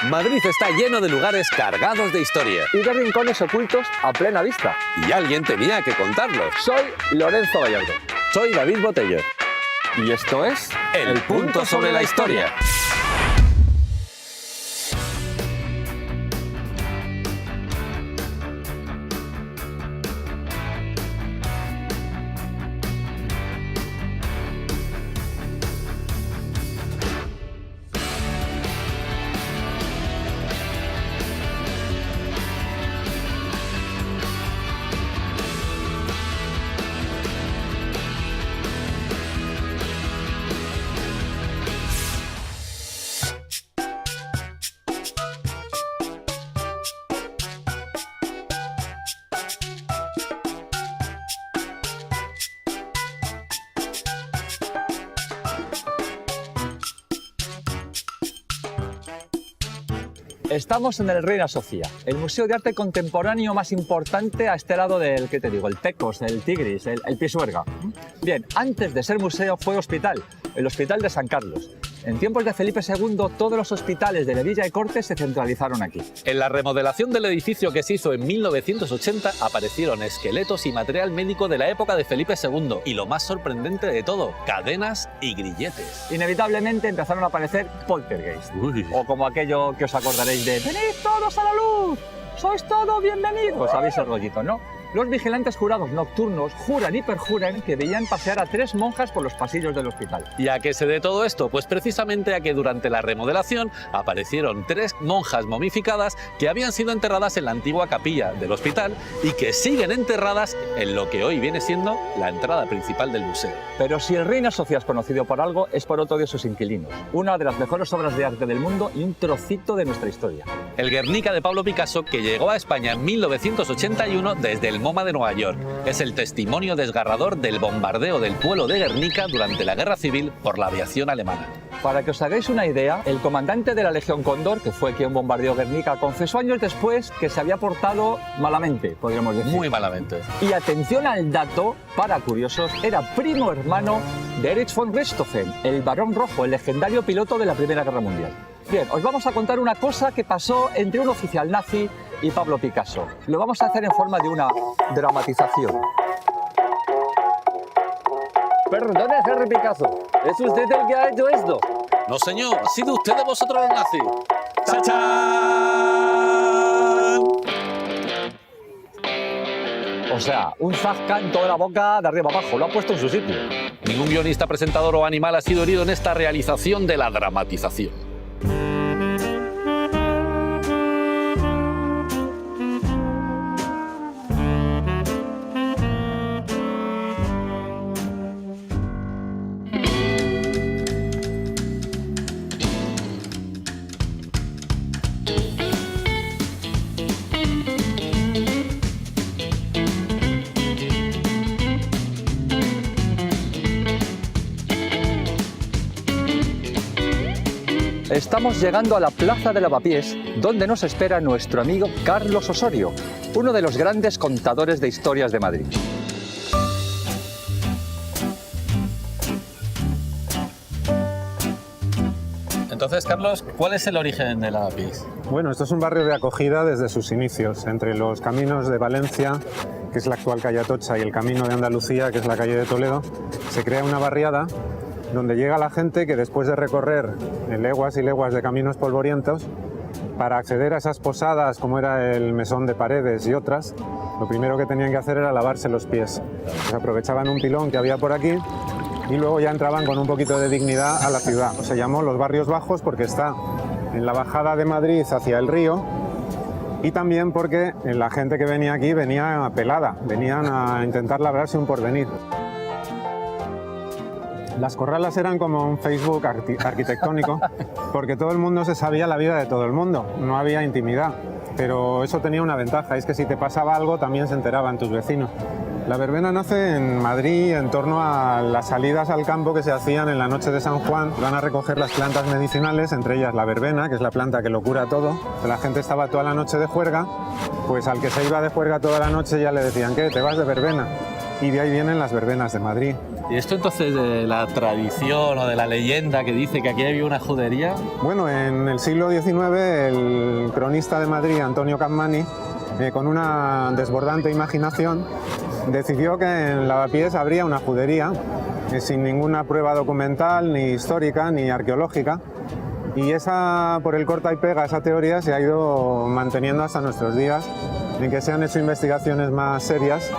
Madrid está lleno de lugares cargados de historia. Y de rincones ocultos a plena vista. Y alguien tenía que contarlos. Soy Lorenzo Gallardo. Soy David Botello. Y esto es... El punto sobre la historia. Estamos en el Reina Sofía, el museo de arte contemporáneo más importante a este lado del, ¿qué te digo?, el Tecos, el Tigris, el Pisuerga. Bien, antes de ser museo fue hospital, el Hospital de San Carlos. En tiempos de Felipe II, todos los hospitales de Levilla y Corte se centralizaron aquí. En la remodelación del edificio que se hizo en 1980 aparecieron esqueletos y material médico de la época de Felipe II. Y lo más sorprendente de todo, cadenas y grilletes. Inevitablemente empezaron a aparecer poltergeist. Uy. O como aquello que os acordaréis de «¡Venid todos a la luz! ¡Sois todos bienvenidos!». Sabéis el rollito, ¿no? Los vigilantes jurados nocturnos juran y perjuran que veían pasear a 3 monjas por los pasillos del hospital. ¿Y a qué se debe todo esto? Pues precisamente a que durante la remodelación aparecieron 3 monjas momificadas que habían sido enterradas en la antigua capilla del hospital y que siguen enterradas en lo que hoy viene siendo la entrada principal del museo. Pero si el Reina Sofía es conocido por algo, es por otro de sus inquilinos. Una de las mejores obras de arte del mundo y un trocito de nuestra historia. El Guernica de Pablo Picasso, que llegó a España en 1981 desde el MoMA de Nueva York. Es el testimonio desgarrador del bombardeo del pueblo de Guernica durante la Guerra Civil por la aviación alemana. Para que os hagáis una idea, el comandante de la Legión Cóndor, que fue quien bombardeó Guernica, confesó años después que se había portado malamente, podríamos decir. Muy malamente. Y atención al dato, para curiosos, era primo hermano de Erich von Richthofen, el Barón Rojo, el legendario piloto de la Primera Guerra Mundial. Bien, os vamos a contar una cosa que pasó entre un oficial nazi y Pablo Picasso. Lo vamos a hacer en forma de una dramatización. Perdone, Henry Picasso, ¿es usted el que ha hecho esto? No, señor, ha sido usted de vosotros los nazis. ¡Chachán! O sea, un zascan toda la boca de arriba abajo, lo ha puesto en su sitio. Ningún guionista, presentador o animal ha sido herido en esta realización de la dramatización. Estamos llegando a la Plaza de Lavapiés, donde nos espera nuestro amigo Carlos Osorio, uno de los grandes contadores de historias de Madrid. Entonces, Carlos, ¿cuál es el origen de Lavapiés? Bueno, esto es un barrio de acogida desde sus inicios, entre los caminos de Valencia, que es la actual calle Atocha, y el camino de Andalucía, que es la calle de Toledo. Se crea una barriada donde llega la gente que después de recorrer leguas y leguas de caminos polvorientos, para acceder a esas posadas como era el Mesón de Paredes y otras, lo primero que tenían que hacer era lavarse los pies. Pues aprovechaban un pilón que había por aquí y luego ya entraban con un poquito de dignidad a la ciudad. Se llamó los barrios bajos porque está en la bajada de Madrid hacia el río y también porque la gente que venía aquí venía pelada, venían a intentar labrarse un porvenir. Las corralas eran como un Facebook arquitectónico, porque todo el mundo se sabía la vida de todo el mundo, no había intimidad. Pero eso tenía una ventaja, es que si te pasaba algo también se enteraban tus vecinos. La verbena nace en Madrid en torno a las salidas al campo que se hacían en la noche de San Juan. Van a recoger las plantas medicinales, entre ellas la verbena, que es la planta que lo cura todo. La gente estaba toda la noche de juerga, pues al que se iba de juerga toda la noche ya le decían, ¿qué? ¿Te vas de verbena? Y de ahí vienen las verbenas de Madrid. ¿Y esto entonces de la tradición o de la leyenda que dice que aquí había una judería? Bueno, en el siglo XIX el cronista de Madrid, Antonio Capmany, con una desbordante imaginación, decidió que en Lavapiés habría una judería, sin ninguna prueba documental, ni histórica, ni arqueológica. Y esa, por el corta y pega, esa teoría se ha ido manteniendo hasta nuestros días, en que se han hecho investigaciones más serias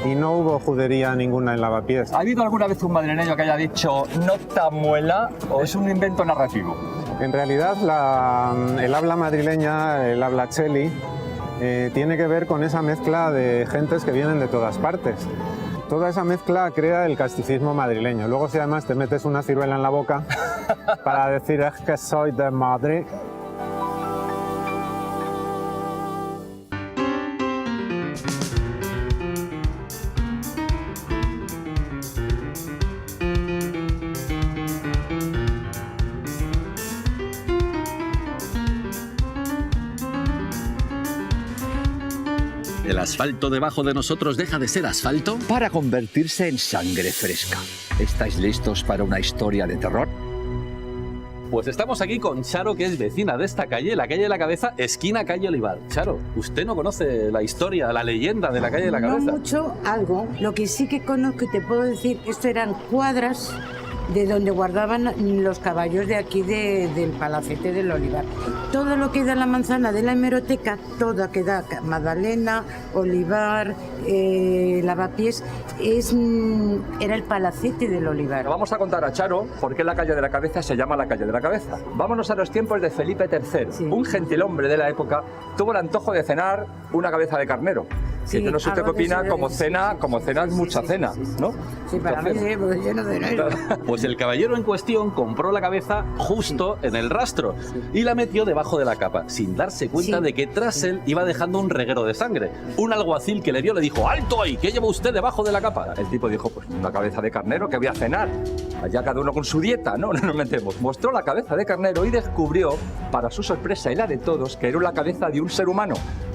y no hubo judería ninguna en Lavapiés. ¿Ha habido alguna vez un madrileño que haya dicho nocta muela o es un invento narrativo? En realidad el habla madrileña, el habla cheli, tiene que ver con esa mezcla de gentes que vienen de todas partes. Toda esa mezcla crea el casticismo madrileño. Luego si además te metes una ciruela en la boca para decir es que soy de Madrid. ¿El asfalto debajo de nosotros deja de ser asfalto? Para convertirse en sangre fresca. ¿Estáis listos para una historia de terror? Pues estamos aquí con Charo, que es vecina de esta calle, la calle de la Cabeza, esquina calle Olivar. Charo, ¿usted no conoce la historia, la leyenda de la calle de la Cabeza? No mucho, algo. Lo que sí que conozco y te puedo decir, esto eran cuadras de donde guardaban los caballos de aquí del Palacete del Olivar. Todo lo que da la manzana de la hemeroteca, toda que da Magdalena, Olivar, Lavapiés, era el Palacete del Olivar. Vamos a contar a Charo por qué la calle de la Cabeza se llama la calle de la Cabeza. Vámonos a los tiempos de Felipe III. Sí. Un gentilhombre de la época tuvo el antojo de cenar una cabeza de carnero. Sí, Que yo no sé usted qué algo de opina, eso, como sí, cena, sí, como sí, cena es sí, mucha sí, cena, sí, sí. ¿no? Sí, para mí sí, porque yo no de dinero. Pues el caballero en cuestión compró la cabeza justo en el rastro y la metió debajo de la capa, sin darse cuenta Sí. de que tras él iba dejando un reguero de sangre. Un alguacil que le vio le dijo: ¡alto ahí! ¿Qué lleva usted debajo de la capa? El tipo dijo, pues una cabeza de carnero que voy a cenar. Allá cada uno con su dieta, ¿no? No nos metemos. Mostró la cabeza de carnero y descubrió, para su sorpresa y la de todos, que era la cabeza de un ser humano.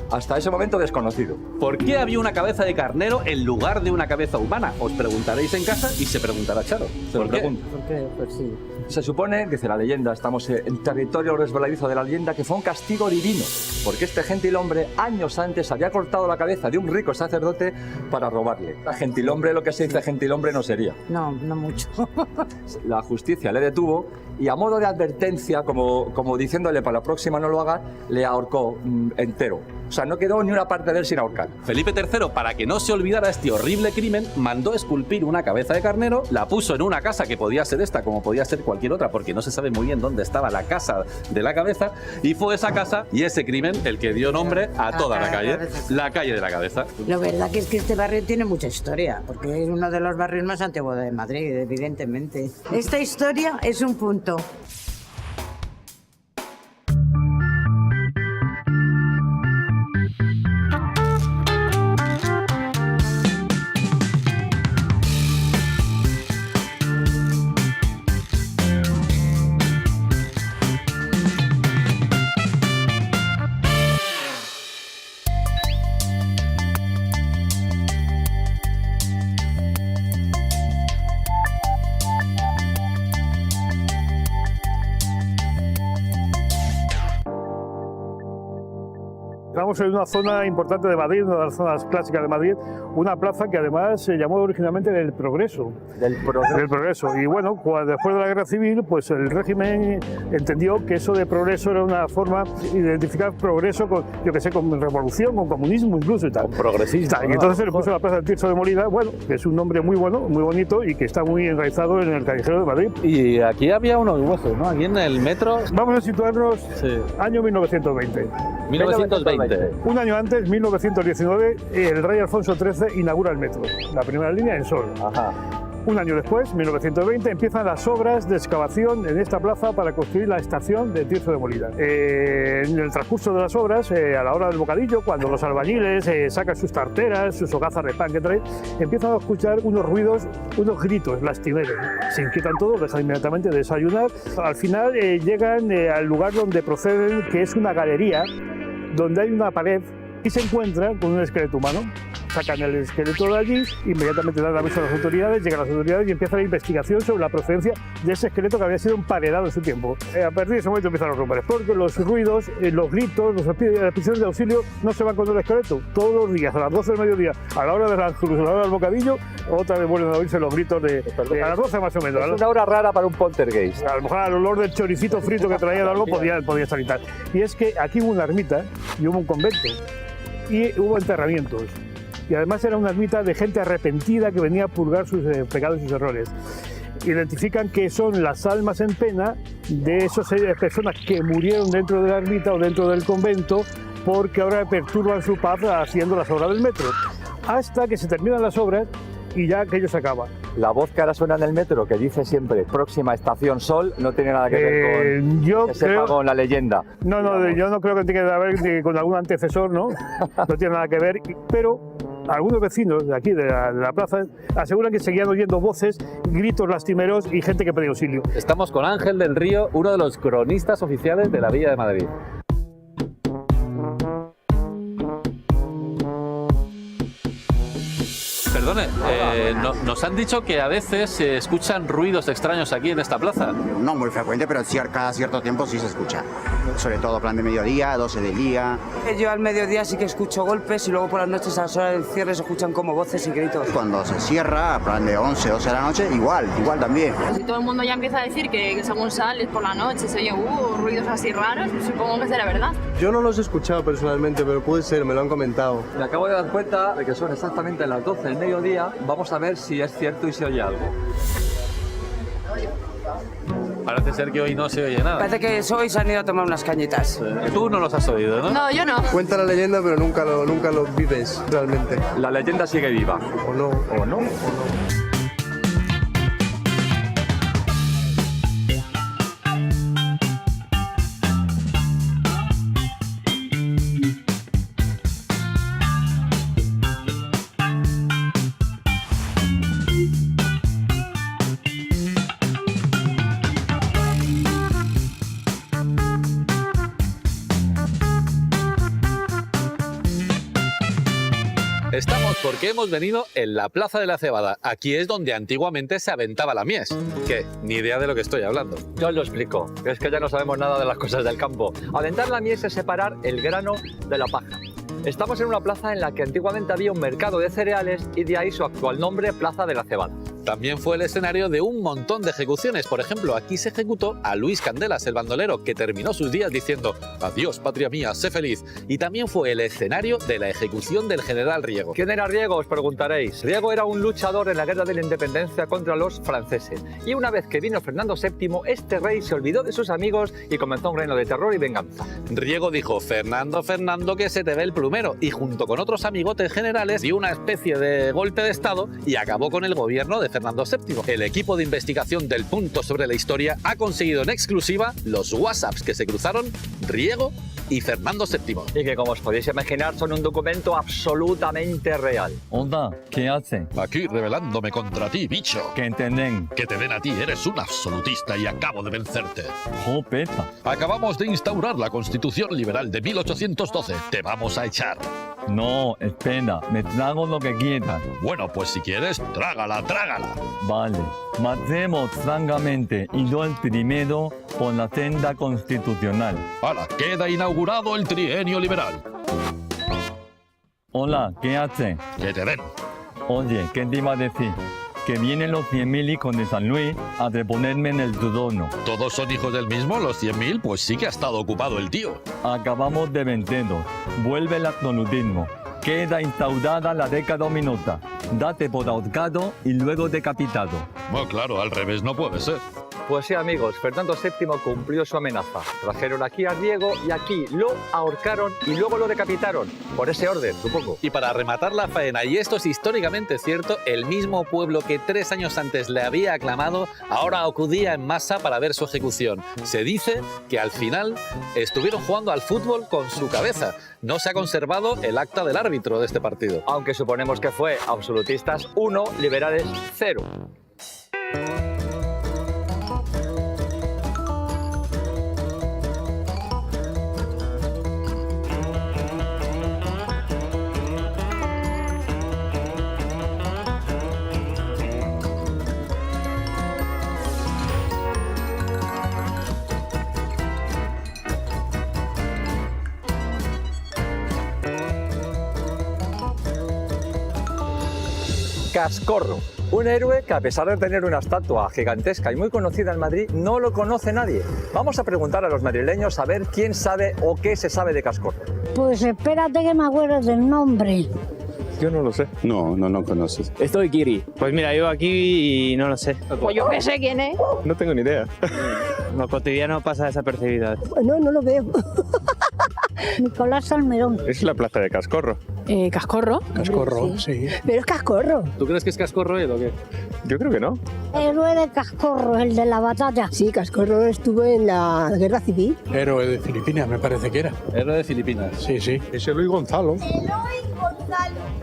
Hasta ese momento desconocido. ¿Por qué había una cabeza de carnero en lugar de una cabeza humana? Os preguntaréis en casa y se preguntará Charo. Se lo ¿Por qué? pregunto. Porque, pues sí. Se supone, dice la leyenda, estamos en territorio resbaladizo de la leyenda, que fue un castigo divino, porque este gentilhombre años antes había cortado la cabeza de un rico sacerdote para robarle. La gentilhombre, lo que se dice gentilhombre no sería. No, no mucho. La justicia le detuvo y a modo de advertencia, como diciéndole para la próxima no lo haga, le ahorcó entero. O sea, no quedó ni una parte de él sin ahorcar. Felipe III, para que no se olvidara este horrible crimen, mandó esculpir una cabeza de carnero, la puso en una casa que podía ser esta, como podía ser cualquier otra, porque no se sabe muy bien dónde estaba la casa de la cabeza, y fue esa casa y ese crimen el que dio nombre a toda la calle, la calle de la Cabeza. La verdad que es que este barrio tiene mucha historia, porque es uno de los barrios más antiguos de Madrid, evidentemente. Esta historia es un punto. Estamos en una zona importante de Madrid, una de las zonas clásicas de Madrid, una plaza que además se llamó originalmente del Progreso. Del Progreso. Y bueno, después de la Guerra Civil, pues el régimen entendió que eso de progreso era una forma de identificar progreso con, yo que sé, con revolución, con comunismo incluso y tal. Progresista. Y entonces se le puso la Plaza del Tirso de Molina, bueno, que es un nombre muy bueno, muy bonito y que está muy enraizado en el callejero de Madrid. Y aquí había unos huesos, ¿no? Aquí en el metro. Vamos a situarnos Sí. año 1920. 1920. Un año antes, 1919, el rey Alfonso XIII inaugura el metro, la primera línea en Sol. Ajá. Un año después, 1920, empiezan las obras de excavación en esta plaza para construir la estación de Tirso de Molina. En el transcurso de las obras, a la hora del bocadillo, cuando los albañiles sacan sus tarteras, sus hogazas de pan que traen, empiezan a escuchar unos ruidos, unos gritos lastimeros. Se inquietan todos, dejan inmediatamente de desayunar. Al final llegan al lugar donde proceden, que es una galería, donde hay una pared y se encuentran con un esqueleto humano. Sacan el esqueleto de allí, inmediatamente dan aviso a las autoridades, llegan las autoridades y empieza la investigación sobre la procedencia de ese esqueleto que había sido emparedado en su tiempo. A partir de ese momento empiezan los rumores, porque los ruidos, los gritos, las peticiones de auxilio no se van con el esqueleto. Todos los días, a las 12 del mediodía, a la hora del ángelus, a la hora del bocadillo, otra vez vuelven a oírse los gritos a las 12 más o menos. Es una hora rara para un poltergeist. A lo mejor al olor del choricito frito que traía de algo podía estar y tal. Y es que aquí hubo una ermita y hubo un convento y hubo enterramientos. Y además era una ermita de gente arrepentida que venía a purgar sus pecados y sus errores. Identifican que son las almas en pena de esas personas que murieron dentro de la ermita o dentro del convento porque ahora perturban su paz haciendo las obras del metro. Hasta que se terminan las obras y ya aquello se acaba. La voz que ahora suena en el metro, que dice siempre próxima estación Sol, no tiene nada que ver con la leyenda. No, yo no creo que tenga que ver con algún antecesor, ¿no? No tiene nada que ver, pero algunos vecinos de aquí, de la plaza, aseguran que seguían oyendo voces, gritos lastimeros y gente que pedía auxilio. Estamos con Ángel del Río, uno de los cronistas oficiales de la Villa de Madrid. Perdone, nos han dicho que a veces se escuchan ruidos extraños aquí en esta plaza. No muy frecuente, pero cada cierto tiempo sí se escucha. Sobre todo plan de mediodía, 12 del día. Yo al mediodía sí que escucho golpes y luego por las noches a las horas del cierre se escuchan como voces y gritos. Cuando se cierra, plan de 11, 12 de la noche, igual también. Si todo el mundo ya empieza a decir que según sales por la noche se oye ruidos así raros, supongo que será verdad. Yo no los he escuchado personalmente, pero puede ser, me lo han comentado. Me acabo de dar cuenta de que son exactamente las 12 del mediodía. Vamos a ver si es cierto y se oye algo. Parece ser que hoy no se oye nada. Parece que hoy se han ido a tomar unas cañitas. Tú no los has oído, ¿no? No, yo no. Cuenta la leyenda, pero nunca lo vives realmente. La leyenda sigue viva. ¿O no? ¿O no? Estamos porque hemos venido en la Plaza de la Cebada. Aquí es donde antiguamente se aventaba la mies. ¿Qué? Ni idea de lo que estoy hablando. Yo os lo explico, que es que ya no sabemos nada de las cosas del campo. Aventar la mies es separar el grano de la paja. Estamos en una plaza en la que antiguamente había un mercado de cereales y de ahí su actual nombre, Plaza de la Cebada. También fue el escenario de un montón de ejecuciones. Por ejemplo, aquí se ejecutó a Luis Candelas, el bandolero, que terminó sus días diciendo «Adiós, patria mía, sé feliz». Y también fue el escenario de la ejecución del general Riego. ¿Quién era Riego? Os preguntaréis. Riego era un luchador en la Guerra de la Independencia contra los franceses. Y una vez que vino Fernando VII, este rey se olvidó de sus amigos y comenzó un reino de terror y venganza. Riego dijo «Fernando, Fernando, que se te ve el plumero». Y junto con otros amigotes generales dio una especie de golpe de estado y acabó con el gobierno de Fernando VII. El equipo de investigación del Punto sobre la Historia ha conseguido en exclusiva los WhatsApps que se cruzaron Riego y Fernando VII. Y que, como os podéis imaginar, son un documento absolutamente real. Onda, ¿qué hacen? Aquí rebelándome contra ti, bicho. ¿Qué entienden? Que te den a ti, eres un absolutista y acabo de vencerte. Jopeta. Acabamos de instaurar la Constitución Liberal de 1812. Te vamos a echar. No, espera, me trago lo que quieran. Bueno, pues si quieres, trágala, trágala. Vale, matemos francamente y yo el primero por la senda constitucional. ¡Hala! Queda inaugurado el trienio liberal. Hola, ¿qué hacen? Que te den. Oye, ¿qué te iba a decir? Que vienen los 100.000 hijos de San Luis a reponerme en el trono. ¿Todos son hijos del mismo, los 100.000? Pues sí que ha estado ocupado el tío. Acabamos de vencerlos. Vuelve el absolutismo. Queda instaurada la década minuta. Date por ahorcado y luego decapitado. Bueno, claro, al revés no puede ser. Pues sí, amigos, Fernando VII cumplió su amenaza. Trajeron aquí a Riego y aquí lo ahorcaron y luego lo decapitaron. Por ese orden, supongo. Y para rematar la faena, y esto es históricamente cierto, el mismo pueblo que 3 años antes le había aclamado, ahora acudía en masa para ver su ejecución. Se dice que al final estuvieron jugando al fútbol con su cabeza. No se ha conservado el acta del árbitro de este partido. Aunque suponemos que fue absolutistas 1, liberales 0. Cascorro. Un héroe que, a pesar de tener una estatua gigantesca y muy conocida en Madrid, no lo conoce nadie. Vamos a preguntar a los madrileños a ver quién sabe o qué se sabe de Cascorro. Pues espérate que me acuerdo del nombre. Yo no lo sé. No conoces. Estoy Kiri. Pues mira, vivo aquí y no lo sé. Pues yo qué sé quién es. No tengo ni idea. Lo cotidiano pasa desapercibido. No lo veo. Nicolás Salmerón. Es la plaza de Cascorro. ¿Cascorro? Cascorro, sí. Pero es Cascorro. ¿Tú crees que es Cascorro o qué? Yo creo que no. Héroe de Cascorro, el de la batalla. Sí, Cascorro estuvo en la Guerra Civil. Héroe de Filipinas, me parece que era. Héroe de Filipinas. Sí, sí. Es Eloy Gonzalo.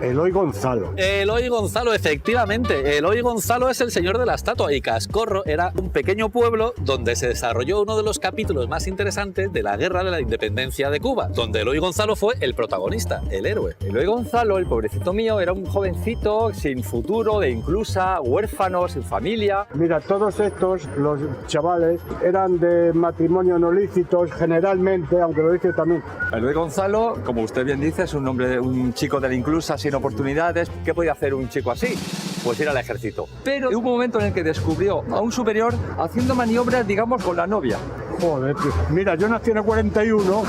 Eloy Gonzalo. Eloy Gonzalo, efectivamente. Eloy Gonzalo es el señor de la estatua y Cascorro era un pequeño pueblo donde se desarrolló uno de los capítulos más interesantes de la Guerra de la Independencia de Cuba, donde Eloy Gonzalo fue el protagonista, el héroe. Eloy Gonzalo, el pobrecito mío, era un jovencito sin futuro, de inclusa, huérfano, sin familia. Mira, todos estos, los chavales, eran de matrimonio no lícitos generalmente, aunque lo dice también. Eloy Gonzalo, como usted bien dice, es un chico de la inclusa sin oportunidades. ¿Qué podía hacer un chico así? Pues ir al ejército. Pero hubo un momento en el que descubrió a un superior haciendo maniobras, digamos, con la novia. Joder, tío. Mira, yo nací en el 41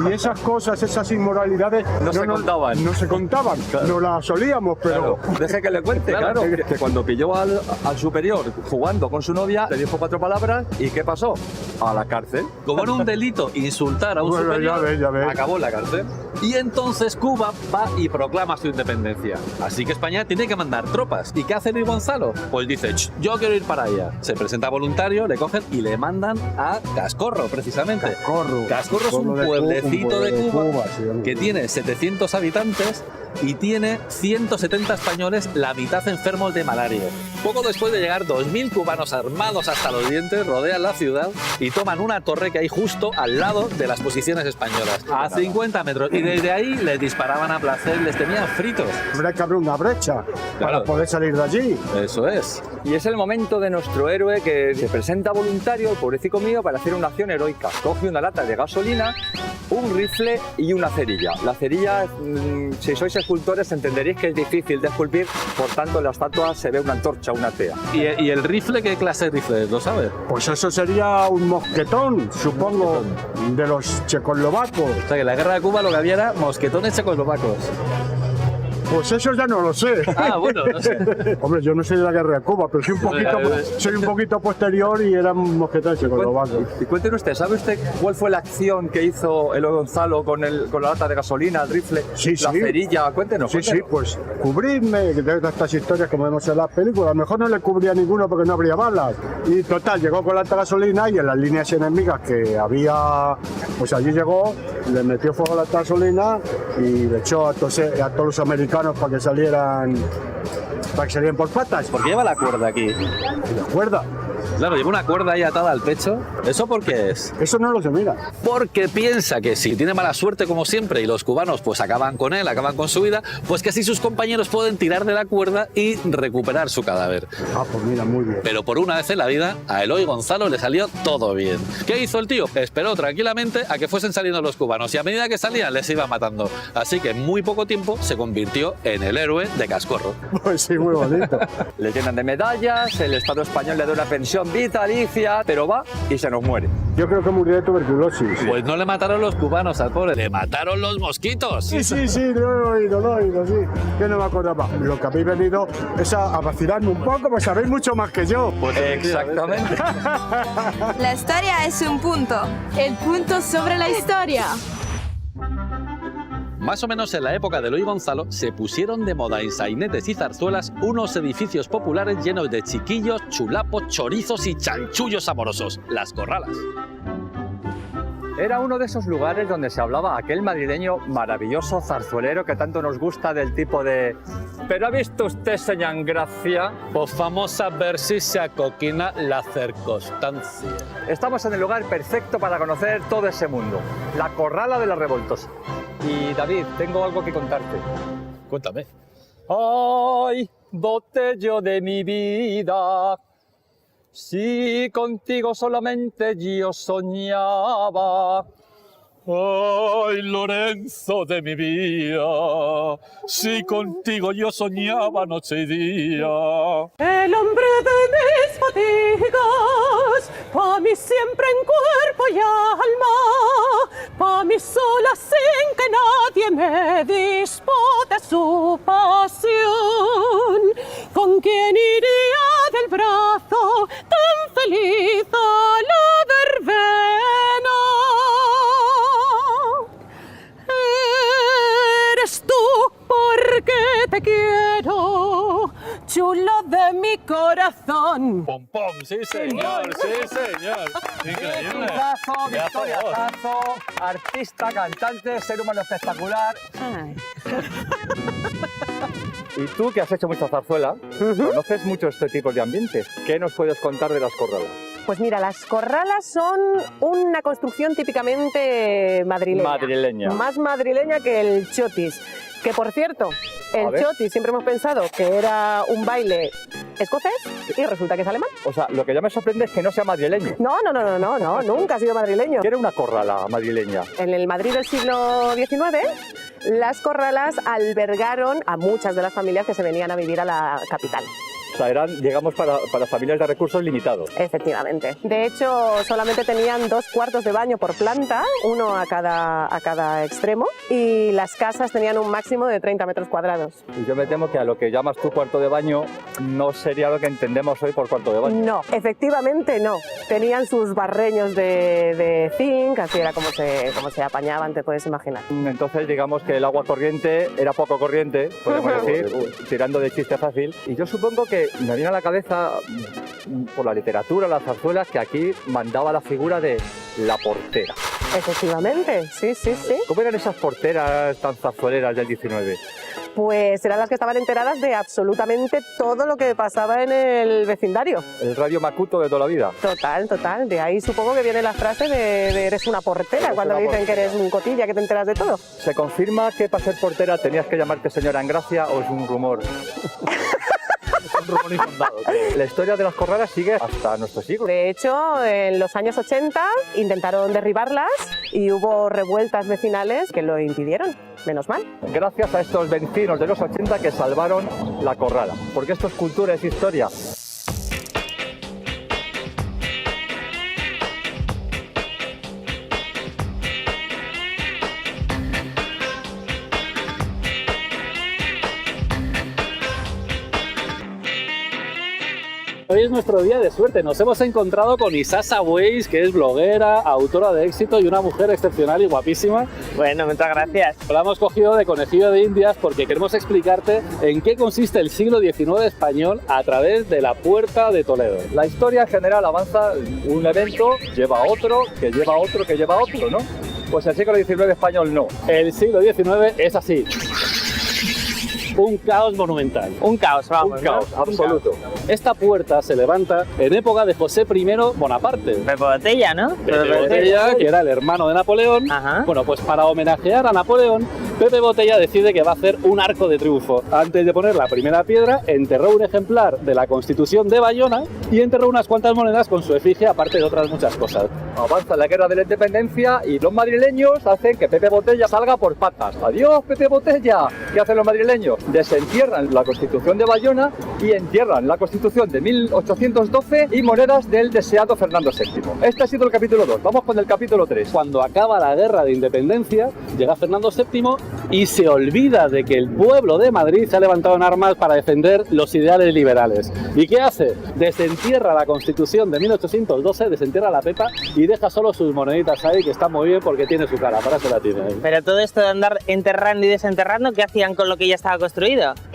y esas cosas, esas inmoralidades No se contaban. No se contaban, Claro. no las solíamos, pero... Claro, deje que le cuente, claro. Que cuando pilló al superior jugando con su novia, le dijo 4 palabras y ¿qué pasó? A la cárcel. Como era un delito insultar a un Bueno, superior, ya ves. acabó en la cárcel. Y entonces Cuba va y proclama su independencia. Así que España tiene que mandar tropas. ¿Y qué hace Eloy Gonzalo? Pues dice, yo quiero ir para allá. Se presenta voluntario, le cogen y le mandan a Cascorro, precisamente. Cascorro es un pueblecito de Cuba que tiene 700 habitantes y tiene 170 españoles, la mitad enfermos de malaria. Poco después de llegar, 2.000 cubanos armados hasta los dientes rodean la ciudad y toman una torre que hay justo al lado de las posiciones españolas, a 50 metros. Y desde ahí les disparaban a placer, les tenían fritos. Habrá que abrir una brecha para poder salir de allí. Eso es. Y es el momento de nuestro héroe que se presenta voluntario, el pobrecito mío, para hacer una acción heroica. Coge una lata de gasolina, un rifle y una cerilla. La cerilla, si sois escultores, entenderéis que es difícil de esculpir, por tanto en la estatua se ve una antorcha, una tea. ¿Y el rifle qué clase de rifle es? ¿Lo sabes? Pues eso sería un mosquetón, supongo, de los checoslovacos. O sea que en la guerra de Cuba lo que había era mosquetones checoslovacos. Pues eso ya no lo sé. Ah, bueno, no sé. Hombre, yo no soy de la guerra de Cuba, pero soy un poquito posterior y eran mosquetones checoslovacos. Y cuéntenos usted, ¿sabe usted cuál fue la acción que hizo Eloy Gonzalo con la lata de gasolina, el rifle, la cerilla? Cuéntenos. Sí, pues cubrirme de estas historias como vemos en las películas. A lo mejor no le cubría ninguno porque no habría balas. Y total, llegó con la lata de gasolina y en las líneas enemigas que había, pues allí llegó, le metió fuego a la lata de gasolina y le echó a todos los americanos para que salieran por patas. ¿Por qué lleva la cuerda aquí? ¿La cuerda? Claro, lleva una cuerda ahí atada al pecho. ¿Eso por qué es? Eso no lo sé, mira. Porque piensa que si tiene mala suerte como siempre y los cubanos pues acaban con él, acaban con su vida, pues que así sus compañeros pueden tirar de la cuerda y recuperar su cadáver. Ah, pues mira, muy bien. Pero por una vez en la vida, a Eloy Gonzalo le salió todo bien. ¿Qué hizo el tío? Esperó tranquilamente a que fuesen saliendo los cubanos y a medida que salían les iba matando. Así que en muy poco tiempo se convirtió en el héroe de Cascorro. Pues sí, muy bonito. Le llenan de medallas, el Estado español le da una pensión vitalicia, pero va y se nos muere. Yo creo que murió de tuberculosis. Pues no le mataron los cubanos al pobre, le mataron los mosquitos. Sí, lo he oído, sí. Que no me acordaba. Lo que habéis venido es a vacilarme un poco, pues sabéis mucho más que yo. Pues exactamente. La historia es un punto. El punto sobre la historia. Más o menos en la época de Eloy Gonzalo se pusieron de moda en sainetes y zarzuelas unos edificios populares llenos de chiquillos, chulapos, chorizos y chanchullos amorosos, las corralas. Era uno de esos lugares donde se hablaba aquel madrileño maravilloso zarzuelero que tanto nos gusta, del tipo de... ¿Pero ha visto usted, señor Gracia? Pues famosa versicia coquina la circunstancia. Estamos en el lugar perfecto para conocer todo ese mundo, la Corrala de la Revoltosa. Y David, tengo algo que contarte. Cuéntame. ¡Ay, botello de mi vida! Si contigo solamente yo soñaba, Ay, Lorenzo de mi vida, si contigo yo soñaba noche y día. El hombre de mis fatigas, pa' mí siempre en cuerpo y alma, pa' mí sola sin que nadie me disputa su pasión. ¿Con quién iría del brazo tan feliz a la verbena? Eres tú porque te quiero, chulo de mi corazón. Pom, pom, sí señor, sí señor. Increíble. Victoria Victoriazazo, artista, cantante, ser humano espectacular. Y tú, que has hecho mucha zarzuela, conoces mucho este tipo de ambientes. ¿Qué nos puedes contar de las corralas? Pues mira, las corralas son una construcción típicamente madrileña. Madrileña. Más madrileña que el chotis. Que por cierto, el chotis siempre hemos pensado que era un baile escocés y resulta que es alemán. O sea, lo que ya me sorprende es que no sea madrileño. No, nunca ha sido madrileño. ¿Qué era una corrala madrileña? En el Madrid del siglo XIX, las corralas albergaron a muchas de las familias que se venían a vivir a la capital. O sea, eran, digamos, para familias de recursos limitados. Efectivamente. De hecho, solamente tenían 2 cuartos de baño por planta, uno a cada extremo, y las casas tenían un máximo de 30 metros cuadrados. Y yo me temo que a lo que llamas tú cuarto de baño no sería lo que entendemos hoy por cuarto de baño. No, efectivamente no. Tenían sus barreños de zinc, así era como se apañaban, te puedes imaginar. Entonces, digamos que el agua corriente era poco corriente, podemos decir, tirando de chiste fácil. Y yo supongo que me viene a la cabeza, por la literatura, las zarzuelas, que aquí mandaba la figura de la portera. Efectivamente, sí. ¿Cómo eran esas porteras tan zarzueleras del 19? Pues eran las que estaban enteradas de absolutamente todo lo que pasaba en el vecindario. El Radio Macuto de toda la vida. Total. De ahí supongo que viene la frase de eres una portera, cuando dicen que eres un cotilla, que te enteras de todo. ¿Se confirma que para ser portera tenías que llamarte señora Engracia o es un rumor? La historia de las corralas sigue hasta nuestro siglo. De hecho, en los años 80 intentaron derribarlas y hubo revueltas vecinales que lo impidieron, menos mal. Gracias a estos vecinos de los 80 que salvaron la corrala, porque esto es cultura, es historia. Hoy es nuestro día de suerte. Nos hemos encontrado con Isasa Weiss, que es bloguera, autora de éxito y una mujer excepcional y guapísima. Bueno, muchas gracias. La hemos cogido de conejillo de indias porque queremos explicarte en qué consiste el siglo XIX español a través de la Puerta de Toledo. La historia en general avanza, un evento lleva a otro, que lleva a otro, que lleva a otro, ¿no? Pues el siglo XIX español no. El siglo XIX es así. Un caos monumental. Un caos, vamos. Un caos, absoluto. Esta puerta se levanta en época de José I Bonaparte. Pepe Botella, ¿no? Pepe Botella, que era el hermano de Napoleón. Ajá. Bueno, pues para homenajear a Napoleón, Pepe Botella decide que va a hacer un arco de triunfo. Antes de poner la primera piedra, enterró un ejemplar de la Constitución de Bayona y enterró unas cuantas monedas con su efigie, aparte de otras muchas cosas. Avanza la guerra de la independencia y los madrileños hacen que Pepe Botella salga por patas. ¡Adiós, Pepe Botella! ¿Qué hacen los madrileños? Desentierran la Constitución de Bayona y entierran la Constitución de 1812 y monedas del deseado Fernando VII. Este ha sido el capítulo 2. Vamos con el capítulo 3. Cuando acaba la guerra de independencia, llega Fernando VII y se olvida de que el pueblo de Madrid se ha levantado en armas para defender los ideales liberales. ¿Y qué hace? Desentierra la Constitución de 1812, desentierra la Pepa y deja solo sus moneditas ahí, que están muy bien porque tiene su cara, para eso la tiene ahí. Pero todo esto de andar enterrando y desenterrando, ¿qué hacían con lo que ya estaba construido?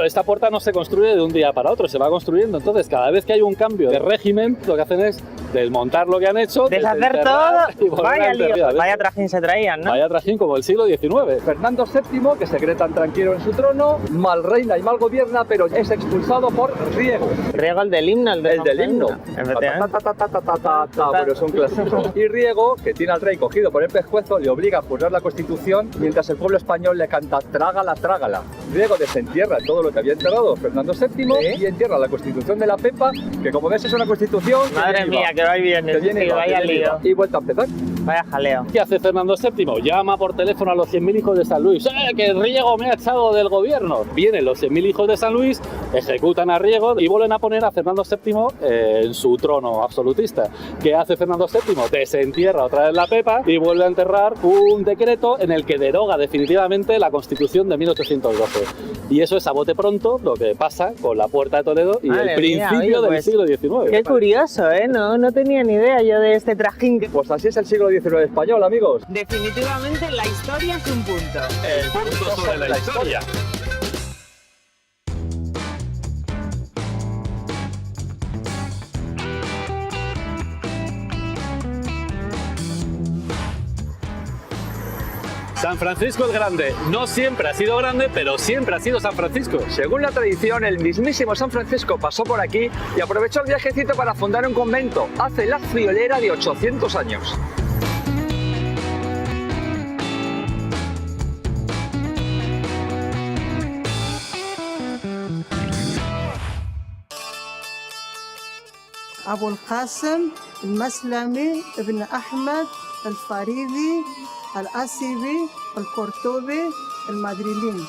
Esta puerta no se construye de un día para otro, se va construyendo. Entonces, cada vez que hay un cambio de régimen, lo que hacen es desmontar lo que han hecho, deshacer todo. Vaya lío, vaya trajín se traían, ¿no? Vaya trajín como el siglo XIX. Fernando VII, que se cree tan tranquilo en su trono, mal reina y mal gobierna, pero es expulsado por Riego. Riego, el del himno, el del himno. Pero es un clásico. Y Riego, que tiene al rey cogido por el pescuezo, le obliga a juzgar la Constitución, mientras el pueblo español le canta trágala, trágala. Riego desentierra todo lo que había enterrado Fernando VII y entierra la Constitución de la Pepa, que como ves es una Constitución... Madre mía, que va bien, que vaya lío. Y vuelta a empezar. Vaya jaleo. ¿Qué hace Fernando VII? Llama por teléfono a los 100.000 hijos de San Luis. ¡Que Riego me ha echado del gobierno! Vienen los 100.000 hijos de San Luis, ejecutan a Riego y vuelven a poner a Fernando VII en su trono absolutista. ¿Qué hace Fernando VII? Desentierra otra vez la Pepa y vuelve a enterrar un decreto en el que deroga definitivamente la Constitución de 1812. Y eso es a bote pronto lo que pasa con la Puerta de Toledo y Madre el principio mía, oye, del siglo XIX. Qué curioso, ¿eh? No tenía ni idea yo de este trajín. Pues así es el siglo XIX español, amigos. Definitivamente la historia es un punto. El punto sobre la historia. San Francisco el Grande. No siempre ha sido grande, pero siempre ha sido San Francisco. Según la tradición, el mismísimo San Francisco pasó por aquí y aprovechó el viajecito para fundar un convento hace la friolera de 800 años. أبو القاسم المسلمي ابن أحمد الفاريدي الأسيبي القرطبي المدريلين.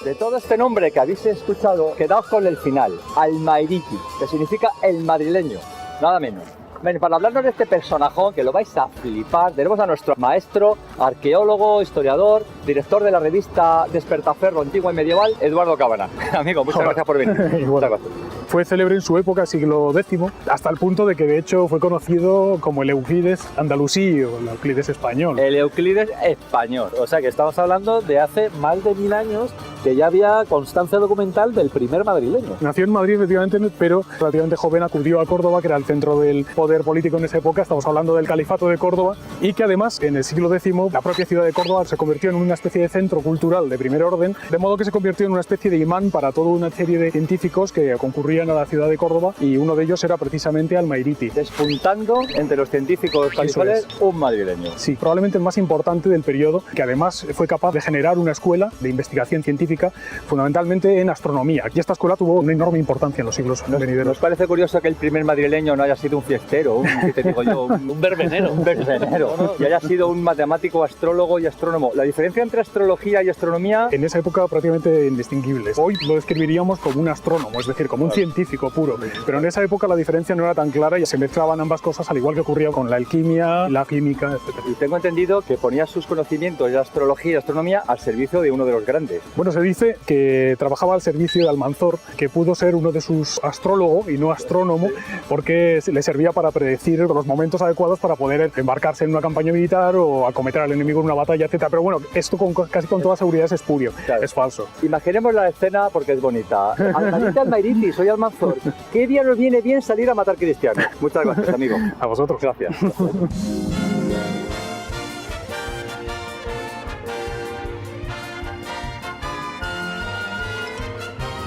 De todo este nombre que habéis escuchado, quedaos con el final, Almairiki, que significa el madrileño, nada menos. Bien, para hablarnos de este personajón, que lo vais a flipar, tenemos a nuestro maestro, arqueólogo, historiador, director de la revista Despertaferro Antigua y Medieval, Eduardo Cabana. Amigo, muchas gracias por venir. Muchas gracias. Fue célebre en su época, siglo X, hasta el punto de que de hecho fue conocido como el Euclides andalusí o el Euclides español. El Euclides español. O sea que estamos hablando de hace más de 1000 años que ya había constancia documental del primer madrileño. Nació en Madrid, efectivamente, pero relativamente joven acudió a Córdoba, que era el centro del poder político en esa época. Estamos hablando del Califato de Córdoba y que además en el siglo X la propia ciudad de Córdoba se convirtió en una especie de centro cultural de primer orden, de modo que se convirtió en una especie de imán para toda una serie de científicos que concurrían a la ciudad de Córdoba, y uno de ellos era precisamente Almairiti. Despuntando entre los científicos califates un madrileño. Sí, probablemente el más importante del periodo, que además fue capaz de generar una escuela de investigación científica, fundamentalmente en astronomía. Y esta escuela tuvo una enorme importancia en los siglos venideros. ¿Nos parece curioso que el primer madrileño no haya sido un fiestero, ¿qué te digo yo? Un verbenero. Un verbenero. Y haya sido un matemático, astrólogo y astrónomo. La diferencia entre astrología y astronomía... En esa época prácticamente indistinguibles. Hoy lo describiríamos como un astrónomo, es decir, como un científico puro. Pero en esa época la diferencia no era tan clara y se mezclaban ambas cosas, al igual que ocurría con la alquimia, la química, etc. Y tengo entendido que ponía sus conocimientos de astrología y astronomía al servicio de uno de los grandes. Bueno, se dice que trabajaba al servicio de Almanzor, que pudo ser uno de sus astrólogos y no astrónomo, porque le servía para predecir los momentos adecuados para poder embarcarse en una campaña militar o acometer al enemigo en una batalla, etc. Pero bueno, esto casi con toda seguridad es espurio, claro. Es falso. Imaginemos la escena porque es bonita. Almairiti, soy Almanzor. ¿Qué día nos viene bien salir a matar cristianos? Muchas gracias, amigo. A vosotros. Gracias.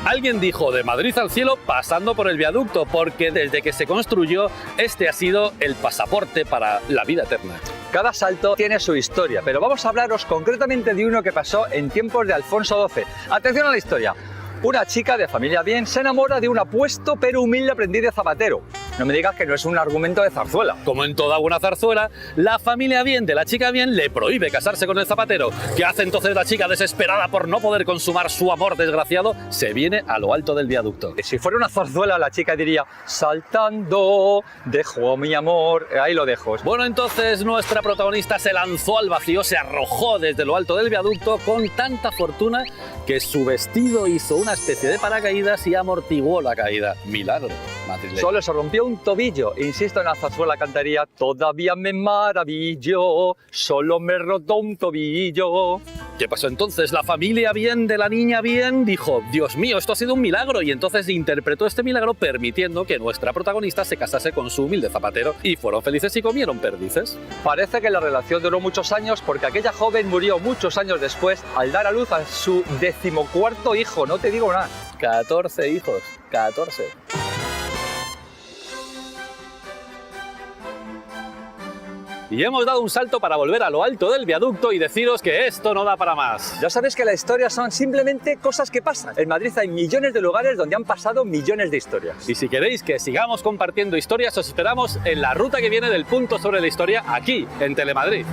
Alguien dijo de Madrid al cielo pasando por el viaducto, porque desde que se construyó, este ha sido el pasaporte para la vida eterna. Cada salto tiene su historia, pero vamos a hablaros concretamente de uno que pasó en tiempos de Alfonso XII. Atención a la historia. Una chica de familia bien se enamora de un apuesto pero humilde aprendiz de zapatero. No me digas que no es un argumento de zarzuela. Como en toda buena zarzuela, la familia bien de la chica bien le prohíbe casarse con el zapatero. ¿Qué hace entonces la chica desesperada por no poder consumar su amor desgraciado? Se viene a lo alto del viaducto. Si fuera una zarzuela, la chica diría: saltando, dejo mi amor. Ahí lo dejo. Bueno, entonces nuestra protagonista se lanzó al vacío, se arrojó desde lo alto del viaducto con tanta fortuna que su vestido hizo una especie de paracaídas y amortiguó la caída. Milagro madrileño. Solo se rompió un tobillo. Insisto, en la zarzuela cantaría: todavía me maravillo, solo me roto un tobillo. ¿Qué pasó entonces? La familia bien de la niña bien dijo: Dios mío, esto ha sido un milagro, y entonces interpretó este milagro permitiendo que nuestra protagonista se casase con su humilde zapatero, y fueron felices y comieron perdices. Parece que la relación duró muchos años, porque aquella joven murió muchos años después al dar a luz a su 14º hijo. No te digo nada. 14 hijos, 14. Y hemos dado un salto para volver a lo alto del viaducto y deciros que esto no da para más. Ya sabéis que la historia son simplemente cosas que pasan. En Madrid hay millones de lugares donde han pasado millones de historias. Y si queréis que sigamos compartiendo historias, os esperamos en la ruta que viene del punto sobre la historia aquí, en Telemadrid.